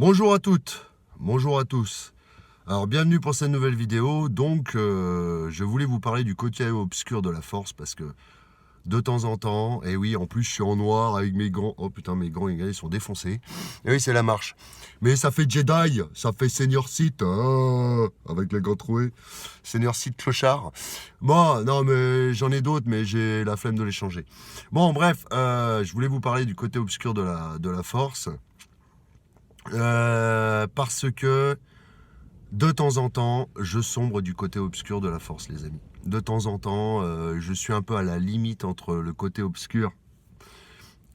Bonjour à toutes, bonjour à tous. Alors bienvenue pour cette nouvelle vidéo. Donc je voulais vous parler du côté obscur de la force parce que de temps en temps, et oui en plus je suis en noir avec mes gants. Oh putain mes gants ils sont défoncés. Et oui c'est la marche. Mais ça fait Jedi, ça fait Senior Sith, avec les gants troués. Senior Sith clochard. Bon non mais j'en ai d'autres mais j'ai la flemme de les changer. Bon bref, je voulais vous parler du côté obscur de la force. Parce que de temps en temps, je sombre du côté obscur de la force, les amis. De temps en temps, je suis un peu à la limite entre le côté obscur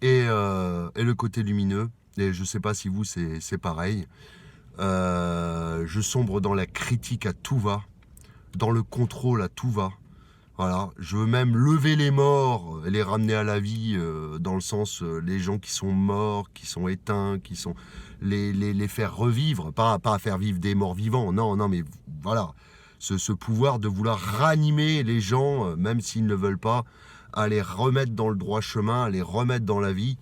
et le côté lumineux. Et je sais pas si vous, c'est pareil. Je sombre dans la critique à tout va, dans le contrôle à tout va. Voilà, je veux même lever les morts et les ramener à la vie, dans le sens, les gens qui sont morts, qui sont éteints, qui sont les faire revivre, pas faire vivre des morts vivants, non, mais voilà, ce pouvoir de vouloir ranimer les gens, même s'ils ne le veulent pas, à les remettre dans le droit chemin, à les remettre dans la vie.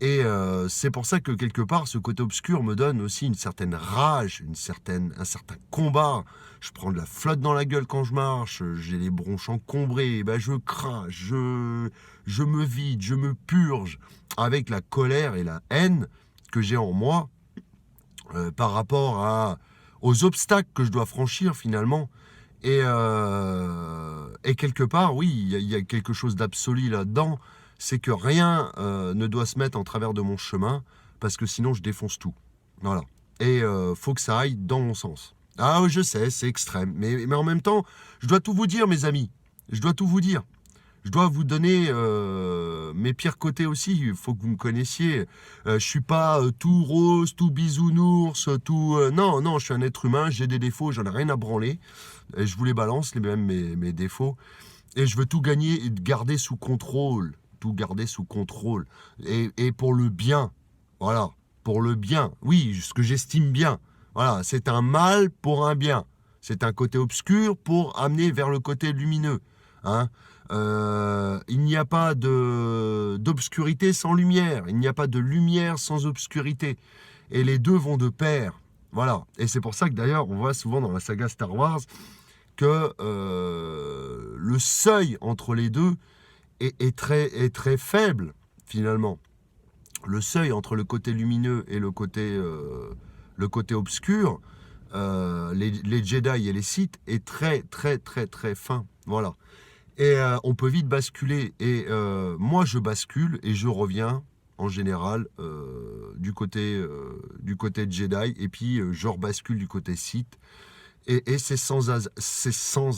Et c'est pour ça que quelque part, ce côté obscur me donne aussi une certaine rage, un certain combat. Je prends de la flotte dans la gueule quand je marche, j'ai les bronches encombrées, ben je crache, je me vide, je me purge avec la colère et la haine que j'ai en moi par rapport aux obstacles que je dois franchir finalement. Et quelque part, oui, il y a quelque chose d'absolu là-dedans, c'est que rien ne doit se mettre en travers de mon chemin, parce que sinon je défonce tout. Voilà. Et faut que ça aille dans mon sens. Ah oui, je sais, c'est extrême, mais en même temps, je dois tout vous dire, mes amis. Je dois tout vous dire. Je dois vous donner mes pires côtés aussi. Il faut que vous me connaissiez. Je suis pas tout rose, tout bisounours, tout. Non, je suis un être humain. J'ai des défauts. J'en ai rien à branler. Et je vous les balance, même mes défauts. Et je veux tout gagner et garder sous contrôle. Tout garder sous contrôle. Et pour le bien. Voilà. Pour le bien. Oui, ce que j'estime bien. Voilà. C'est un mal pour un bien. C'est un côté obscur pour amener vers le côté lumineux. Hein. Il n'y a pas d'obscurité sans lumière. Il n'y a pas de lumière sans obscurité. Et les deux vont de pair. Voilà. Et c'est pour ça que d'ailleurs, on voit souvent dans la saga Star Wars que le seuil entre les deux est très faible, finalement. Le seuil entre le côté lumineux et le côté obscur, les Jedi et les Sith, est très fin. Voilà. Et on peut vite basculer. Et moi, je bascule et je reviens, en général, du côté Jedi. Et puis, je rebascule du côté Sith. Et c'est sans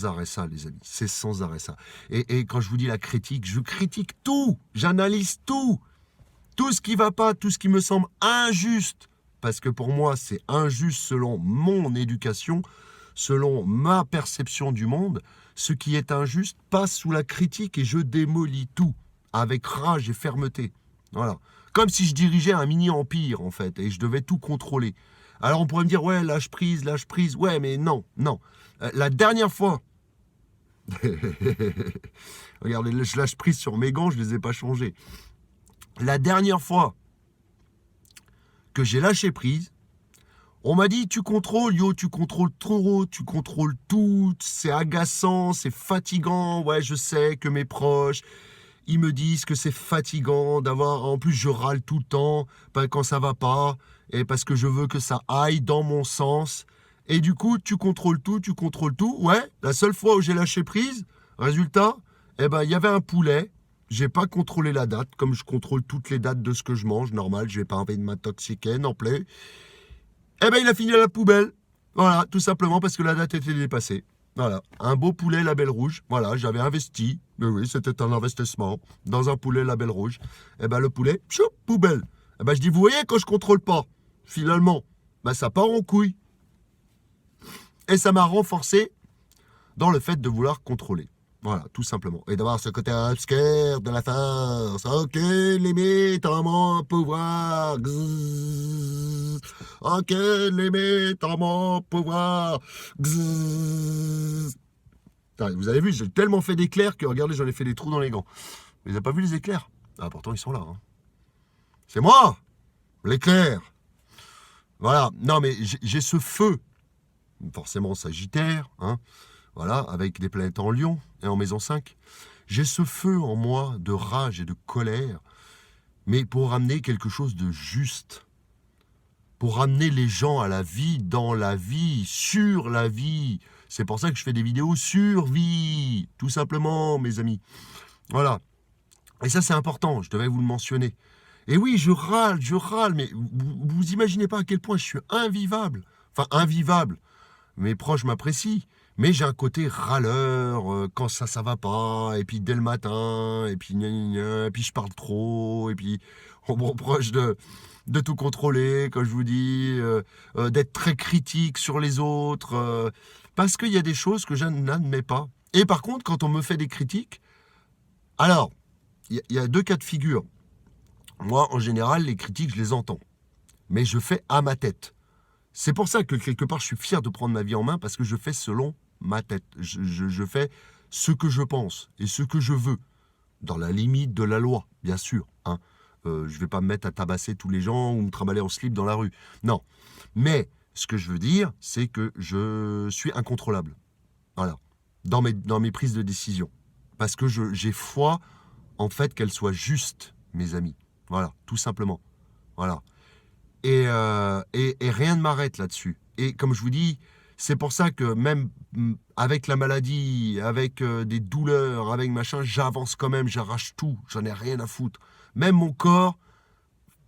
arrêt ça, les amis. C'est sans arrêt ça. Et quand je vous dis la critique, je critique tout. J'analyse tout. Tout ce qui va pas, tout ce qui me semble injuste. Parce que pour moi, c'est injuste selon mon éducation, selon ma perception du monde. Ce qui est injuste passe sous la critique et je démolis tout. Avec rage et fermeté. Voilà. Comme si je dirigeais un mini-empire, en fait, et je devais tout contrôler. Alors on pourrait me dire, ouais, lâche prise, ouais, mais non. La dernière fois, regardez, je lâche prise sur mes gants, je ne les ai pas changés. La dernière fois que j'ai lâché prise, on m'a dit, tu contrôles, tu contrôles trop, tu contrôles tout, c'est agaçant, c'est fatigant, ouais, je sais que mes proches, ils me disent que c'est fatigant d'avoir, en plus je râle tout le temps, quand ça va pas, et parce que je veux que ça aille dans mon sens, et du coup, tu contrôles tout, ouais, la seule fois où j'ai lâché prise, résultat, il y avait un poulet, j'ai pas contrôlé la date, comme je contrôle toutes les dates de ce que je mange, normal, je vais pas envie de m'intoxiquer non plus, il a fini à la poubelle, voilà, tout simplement parce que la date était dépassée. Voilà, un beau poulet label rouge. Voilà, j'avais investi, mais oui, c'était un investissement dans un poulet label rouge. Le poulet, chou, poubelle. Je dis, vous voyez, quand je contrôle pas, finalement, ça part en couille. Et ça m'a renforcé dans le fait de vouloir contrôler. Voilà, tout simplement. Et d'avoir ce côté obscur de la force. Aucune limite en mon pouvoir. Gzzz. Aucune limite en mon pouvoir. Gzzz. Vous avez vu, j'ai tellement fait d'éclairs que, regardez, j'en ai fait des trous dans les gants. Vous n'avez pas vu les éclairs? Ah, pourtant, ils sont là. Hein. C'est moi, l'éclair. Voilà, non mais j'ai ce feu, forcément sagittaire, hein, voilà, avec des planètes en Lion et en maison 5. J'ai ce feu en moi de rage et de colère, mais pour ramener quelque chose de juste, pour ramener les gens à la vie, dans la vie, sur la vie. C'est pour ça que je fais des vidéos sur vie, tout simplement, mes amis. Voilà. Et ça, c'est important, je devais vous le mentionner. Et oui, je râle, mais vous imaginez pas à quel point je suis invivable. Enfin, invivable. Mes proches m'apprécient, mais j'ai un côté râleur, quand ça va pas, et puis dès le matin, et puis gna gna gna, et puis je parle trop, et puis on me reproche de tout contrôler, comme je vous dis, d'être très critique sur les autres, parce qu'il y a des choses que je n'admets pas. Et par contre, quand on me fait des critiques, alors, il y a deux cas de figure. Moi, en général, les critiques, je les entends, mais je fais à ma tête. C'est pour ça que quelque part, je suis fier de prendre ma vie en main parce que je fais selon ma tête. Je fais ce que je pense et ce que je veux, dans la limite de la loi, bien sûr. Hein. Je ne vais pas me mettre à tabasser tous les gens ou me trimballer en slip dans la rue. Non. Mais ce que je veux dire, c'est que je suis incontrôlable. Voilà. Dans mes prises de décision. Parce que j'ai foi, en fait, qu'elles soient justes, mes amis. Voilà, tout simplement. Voilà. Et rien ne m'arrête là-dessus. Et comme je vous dis, c'est pour ça que même avec la maladie, avec des douleurs, avec machin, j'avance quand même, j'arrache tout, j'en ai rien à foutre. Même mon corps,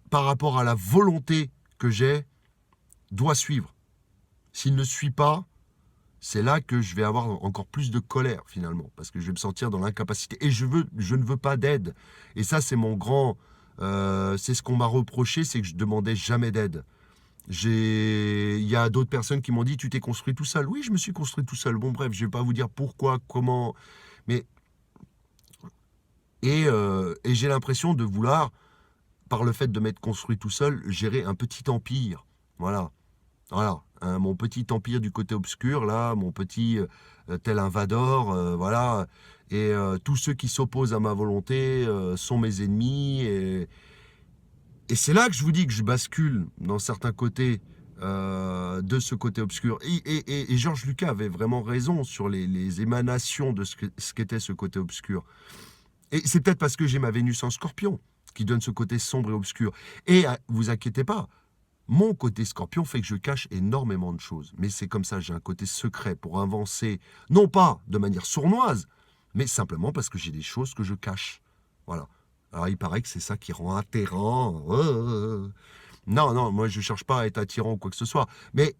par rapport à la volonté que j'ai, doit suivre. S'il ne suit pas, c'est là que je vais avoir encore plus de colère finalement, parce que je vais me sentir dans l'incapacité. Et je ne veux pas d'aide. Et ça, c'est mon grand... c'est ce qu'on m'a reproché, c'est que je demandais jamais d'aide. Il y a d'autres personnes qui m'ont dit, tu t'es construit tout seul. Oui, je me suis construit tout seul. Bon, bref, je vais pas vous dire pourquoi, comment, mais et j'ai l'impression de vouloir, par le fait de m'être construit tout seul, gérer un petit empire. Voilà, voilà, hein, mon petit empire du côté obscur, là, mon petit tel un Vador, voilà. Et tous ceux qui s'opposent à ma volonté sont mes ennemis. Et c'est là que je vous dis que je bascule dans certains côtés de ce côté obscur. Et Georges Lucas avait vraiment raison sur les émanations de ce qu'était ce côté obscur. Et c'est peut-être parce que j'ai ma Vénus en Scorpion qui donne ce côté sombre et obscur. Et vous inquiétez pas, mon côté Scorpion fait que je cache énormément de choses. Mais c'est comme ça, j'ai un côté secret pour avancer, non pas de manière sournoise, mais simplement parce que j'ai des choses que je cache. Voilà. Alors il paraît que c'est ça qui rend atterrant. Non, non, moi je cherche pas à être attirant ou quoi que ce soit. Mais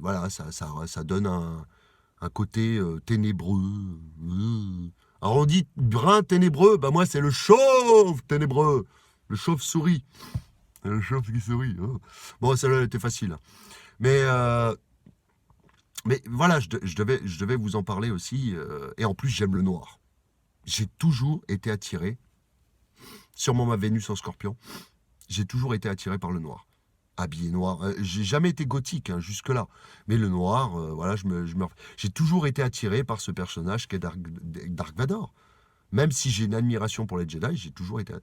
voilà, ça donne un côté ténébreux. Alors on dit brun ténébreux, bah moi c'est le chauve ténébreux. Le chauve-souris. Le chauve qui sourit. Oh. Bon, celle-là elle était facile. Mais, euh, mais voilà, je devais vous en parler aussi. Et en plus, j'aime le noir. J'ai toujours été attiré, sûrement ma Vénus en Scorpion, j'ai toujours été attiré par le noir. Habillé noir. J'ai jamais été gothique hein, jusque-là. Mais le noir, voilà, j'ai toujours été attiré par ce personnage qu'est Dark Vador. Même si j'ai une admiration pour les Jedi, j'ai toujours été...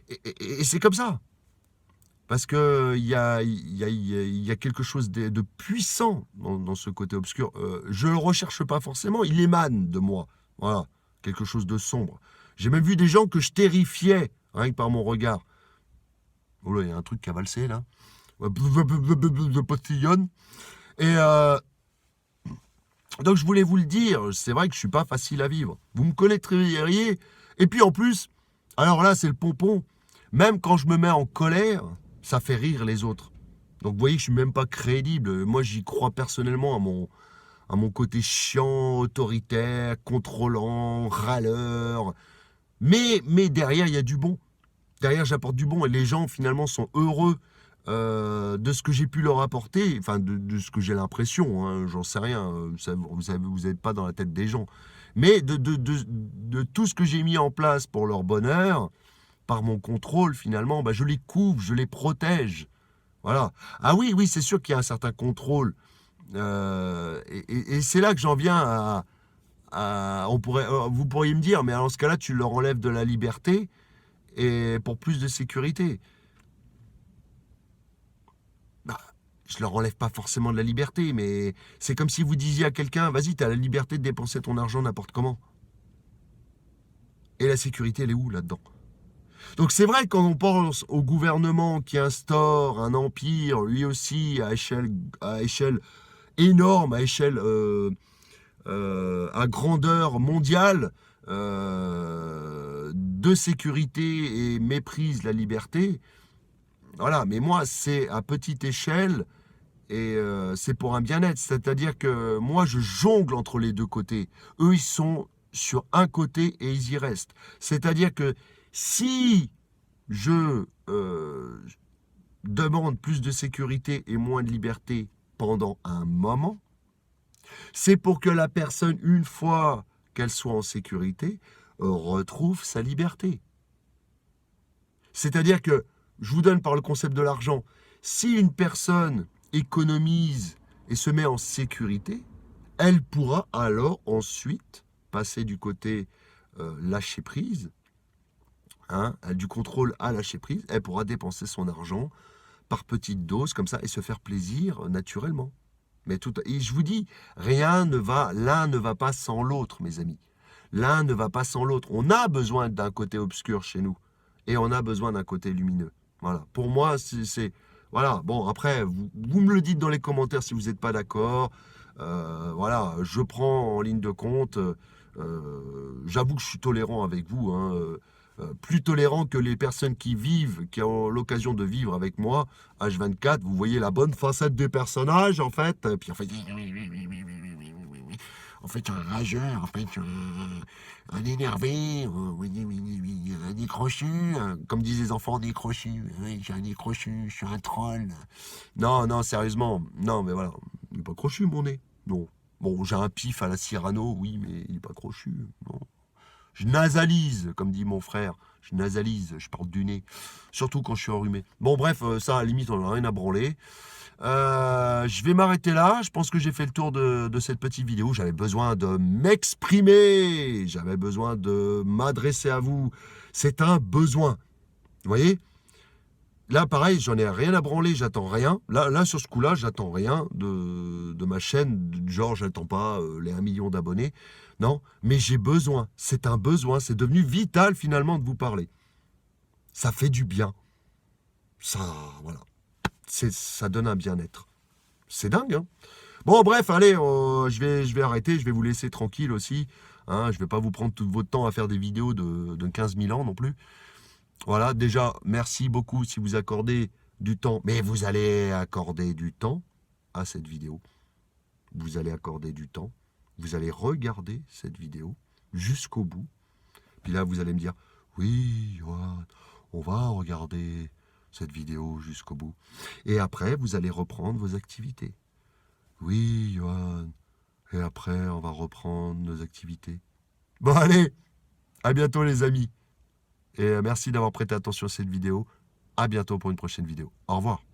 Et c'est comme ça. Parce que il y a quelque chose de puissant dans ce côté obscur. Je ne le recherche pas forcément, il émane de moi. Voilà, quelque chose de sombre. J'ai même vu des gens que je terrifiais, rien que par mon regard. Oh là, il y a un truc qui a valsé là. De postillonne. Et donc je voulais vous le dire, c'est vrai que je suis pas facile à vivre. Vous me connaîtriez. Et puis en plus, alors là c'est le pompon. Même quand je me mets en colère, ça fait rire les autres. Donc vous voyez que je suis même pas crédible. Moi j'y crois personnellement à mon côté chiant, autoritaire, contrôlant, râleur. Mais derrière il y a du bon. Derrière j'apporte du bon et les gens finalement sont heureux de ce que j'ai pu leur apporter, enfin de ce que j'ai l'impression, hein, j'en sais rien, vous n'êtes pas dans la tête des gens, mais de tout ce que j'ai mis en place pour leur bonheur, par mon contrôle finalement, bah, je les couvre, je les protège. Voilà. Ah oui, oui, c'est sûr qu'il y a un certain contrôle. Et c'est là que j'en viens vous pourriez me dire, mais dans ce cas-là, tu leur enlèves de la liberté et pour plus de sécurité. je leur enlève pas forcément de la liberté, mais c'est comme si vous disiez à quelqu'un, vas-y, tu as la liberté de dépenser ton argent n'importe comment. Et la sécurité, elle est où là-dedans? Donc c'est vrai, quand on pense au gouvernement qui instaure un empire, lui aussi, à échelle énorme, à grandeur mondiale, de sécurité et méprise la liberté, voilà, mais moi, c'est à petite échelle et c'est pour un bien-être. C'est-à-dire que moi, je jongle entre les deux côtés. Eux, ils sont sur un côté et ils y restent. C'est-à-dire que si je demande plus de sécurité et moins de liberté pendant un moment, c'est pour que la personne, une fois qu'elle soit en sécurité, retrouve sa liberté. C'est-à-dire que, je vous donne par le concept de l'argent, si une personne économise et se met en sécurité, elle pourra alors ensuite passer du côté lâcher prise, hein, du contrôle à lâcher prise, elle pourra dépenser son argent par petites doses comme ça et se faire plaisir naturellement. Mais et je vous dis, l'un ne va pas sans l'autre, mes amis. L'un ne va pas sans l'autre. On a besoin d'un côté obscur chez nous et on a besoin d'un côté lumineux. Voilà. Pour moi, voilà. Bon, après, vous me le dites dans les commentaires si vous n'êtes pas d'accord. Voilà, je prends en ligne de compte. J'avoue que je suis tolérant avec vous, hein, plus tolérant que les personnes qui ont l'occasion de vivre avec moi, H24, vous voyez la bonne facette des personnages, en fait, puis en fait, un rageur, en fait, un énervé, un décrochu, comme disent les enfants, décrochu, oui, j'ai un décrochu, je suis un troll. Non, non, sérieusement, non, mais voilà, il n'est pas crochu, mon nez, non. Bon, j'ai un pif à la Cyrano, oui, mais il n'est pas crochu, non. Je nasalise, comme dit mon frère. Je nasalise, je parle du nez. Surtout quand je suis enrhumé. Bon, bref, ça, à la limite, on n'a rien à branler. Je vais m'arrêter là. Je pense que j'ai fait le tour de cette petite vidéo. J'avais besoin de m'exprimer. J'avais besoin de m'adresser à vous. C'est un besoin. Vous voyez? Là, pareil, j'en ai rien à branler, j'attends rien. Là, sur ce coup-là, j'attends rien de ma chaîne. Genre, j'attends pas les 1 million d'abonnés. Non, mais j'ai besoin. C'est un besoin. C'est devenu vital, finalement, de vous parler. Ça fait du bien. Ça, voilà. Ça donne un bien-être. C'est dingue, hein? Bon, bref, allez, je vais arrêter. Je vais vous laisser tranquille aussi. Hein, je vais pas vous prendre tout votre temps à faire des vidéos de 15 000 ans non plus. Voilà, déjà, merci beaucoup si vous accordez du temps. Mais vous allez accorder du temps à cette vidéo. Vous allez accorder du temps. Vous allez regarder cette vidéo jusqu'au bout. Puis là, vous allez me dire, oui, Johan, on va regarder cette vidéo jusqu'au bout. Et après, vous allez reprendre vos activités. Oui, Johan. Et après, on va reprendre nos activités. Bon, allez, à bientôt les amis. Et merci d'avoir prêté attention à cette vidéo. À bientôt pour une prochaine vidéo. Au revoir.